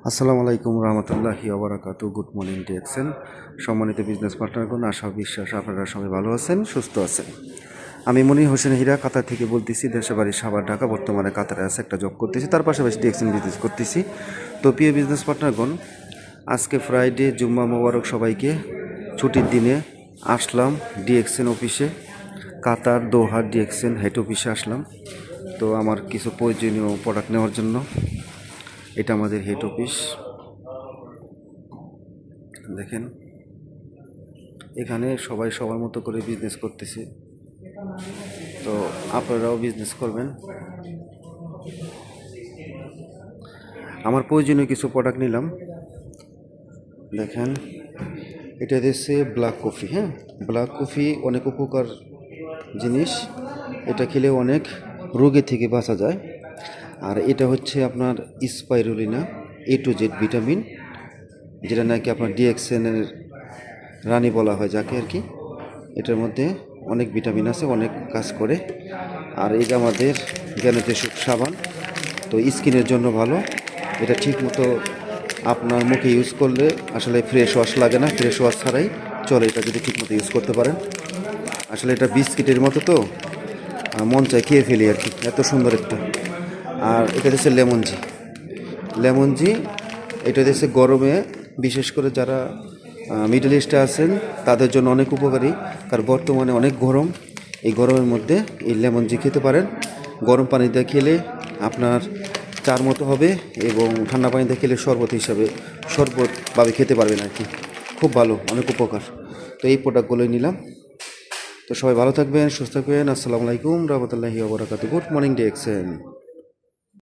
আসসালামু আলাইকুম রহমতুল্লাহি ওয়া বারাকাতু। গুড মর্নিং ডিএক্সএন সম্মানিত বিজনেস পার্টনারগণ, আশা বিশ্বাস আপনারা সবাই ভালো আছেন, সুস্থ আছেন। আমি মনির হোসেন হীরা কাতার থেকে বলতেছি। দেশে বাড়ি সাভার, ঢাকা। বর্তমানে কাতারে আছে, একটা জব করতেছি, তার পাশাপাশি ডিএক্সএন বিজনেস করতেছি। তো প্রিয় বিজনেস পার্টনারগণ, আজকে ফ্রাইডে, জুম্মা মোবারক সবাইকে। ছুটির দিনে আসলাম ডিএক্সএন অফিসে, কাতার দোহা ডিএক্সএন হেড অফিসে আসলাম। তো আমার কিছু প্রয়োজনীয় প্রোডাক্ট নেওয়ার জন্য। এটা আমাদের হেড অফিস, দেখেন। এখানে সবাই সবার মতো করে বিজনেস করতেছে, তো আপনারাও বিজনেস করবেন। আমার প্রয়োজনীয় কিছু প্রোডাক্ট নিলাম, দেখেন। এটা দিচ্ছে ব্ল্যাক কফি। হ্যাঁ, ব্ল্যাক কফি অনেক উপকার জিনিস, এটা খেলে অনেক রোগে থেকে বাঁচা যায়। আর এটা হচ্ছে আপনার spirulina A to Z vitamin, যেটা নাকি আপনার ডিএক্সএনের রানী বলা হয় যাকে আর কি। এটার মধ্যে অনেক ভিটামিন আছে, অনেক কাজ করে। আর এই যে আমাদের জ্ঞানতেশুক সাবান, তো স্কিনের জন্য ভালো। এটা ঠিক মতো আপনার মুখে ইউজ করলে আসলে ফ্রেশ ওয়াশ লাগে না, ফ্রেশ ওয়াশ ছাড়াই চলে এটা যদি ঠিক মতো ইউজ করতে পারেন। আসলে এটা বিস্কিটের মতো, তো মন চায় খেয়ে ফেলি আর কি, এত সুন্দর একটা। আর এটা হচ্ছে লেমন জি। এটা হচ্ছে গরমে, বিশেষ করে যারা মিডল ইস্টে আছেন তাদের জন্য অনেক উপকারী, কারণ বর্তমানে অনেক গরম। এই গরমের মধ্যে এই লেমন জি খেতে পারেন। গরম পানিতে খেলে আপনার চার মতো হবে, এবং ঠান্ডা পানিতে খেলে শরবত হিসাবে শরবতভাবে খেতে পারবেন আর কি। খুব ভালো, অনেক উপকার। তো এই প্রোডাক্টগুলোই নিলাম। তো সবাই ভালো থাকবেন, সুস্থ থাকবেন। আসসালামু আলাইকুম রহমতুল্লাহি ওয়া বারাকাতুহু। Good morning DXN.